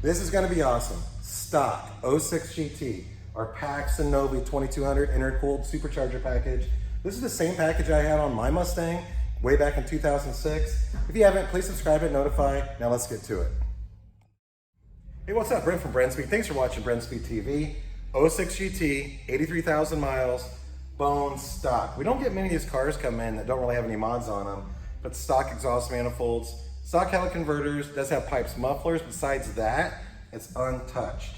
This is gonna be awesome. Stock 06 GT, our Paxton Novi 2200 intercooled supercharger package. This is the same package I had on my Mustang way back in 2006. If you haven't, please subscribe and notify. Now let's get to it. Hey, what's up? Brent from Brenspeed. Thanks for watching Brenspeed TV. 06 GT, 83,000 miles, bone stock. We don't get many of these cars come in that don't really have any mods on them, but stock exhaust manifolds, stock outlet converters, does have pipes, mufflers. Besides that, it's untouched.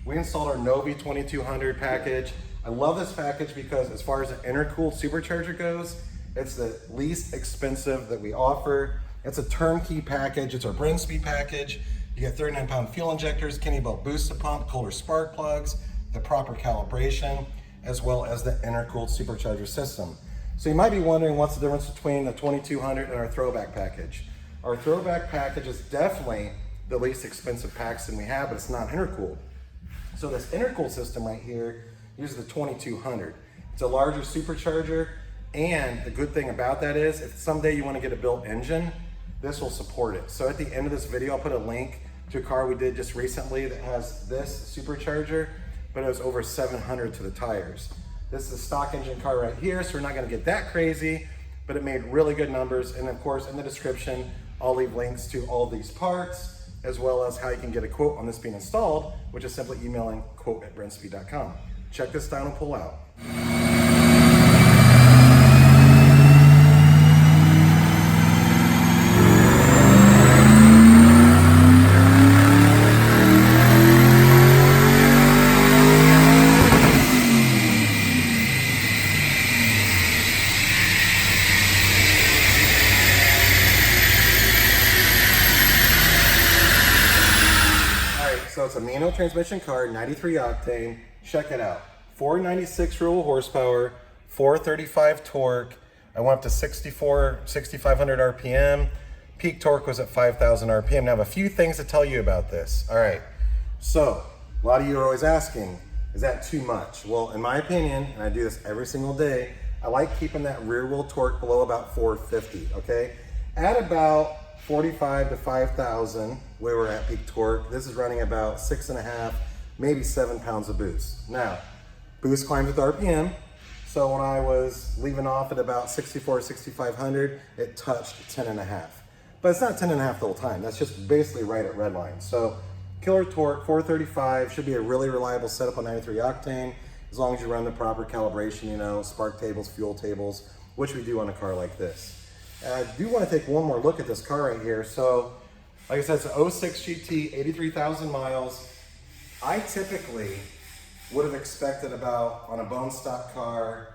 We installed our Novi 2200 package. I love this package because as far as an intercooled supercharger goes, it's the least expensive that we offer. It's a turnkey package. It's our Brenspeed package. You get 39-pound fuel injectors, Kenny Belt booster pump, Kohler spark plugs, the proper calibration, as well as the intercooled supercharger system. So you might be wondering what's the difference between the 2200 and our throwback package. Our throwback package is definitely the least expensive Paxton we have, but it's not intercooled. So this intercooled system right here uses the 2200. It's a larger supercharger, and the good thing about that is if someday you want to get a built engine, this will support it. So at the end of this video, I'll put a link to a car we did just recently that has this supercharger, but it was over 700 to the tires. This is a stock engine car right here, so we're not gonna get that crazy, but it made really good numbers. And of course, in the description, I'll leave links to all these parts, as well as how you can get a quote on this being installed, which is simply emailing quote@brenspeed.com. Check this down and pull out. So it's a manual transmission car, 93 octane. Check it out. 496 real horsepower, 435 torque. I went up to 6,500 RPM. Peak torque was at 5,000 RPM. Now I have a few things to tell you about this. All right, so a lot of you are always asking, is that too much? Well, in my opinion, and I do this every single day, I like keeping that rear wheel torque below about 450, okay? At about 45 to 5,000, where we're at peak torque, this is running about 6.5, maybe 7 pounds of boost. Now, boost climbs with RPM, so when I was leaving off at about 64, 6,500, it touched 10.5. But it's not 10.5 the whole time, that's just basically right at redline. So, killer torque, 435, should be a really reliable setup on 93 octane, as long as you run the proper calibration, you know, spark tables, fuel tables, which we do on a car like this. I do want to take one more look at this car right here. So, like I said, it's an 06 GT, 83,000 miles. I typically would have expected about, on a bone stock car,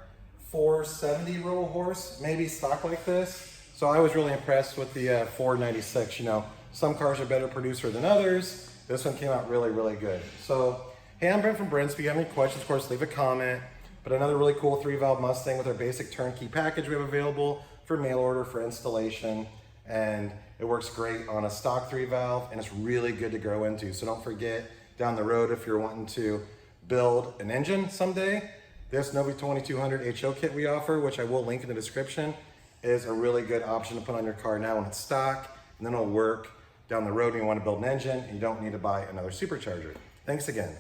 470 roll horse, maybe stock like this. So I was really impressed with the 496. You know, some cars are better producer than others. This one came out really, really good. So, hey, I'm Brent from Brenspeed. If you have any questions, of course, leave a comment. But another really cool 3-valve Mustang with our basic turnkey package we have available for mail order, for installation, and it works great on a stock 3-valve, and it's really good to grow into. So don't forget, down the road, if you're wanting to build an engine someday, this Novi 2200 HO kit we offer, which I will link in the description, is a really good option to put on your car now when it's stock, and then it'll work down the road when you want to build an engine, and you don't need to buy another supercharger. Thanks again.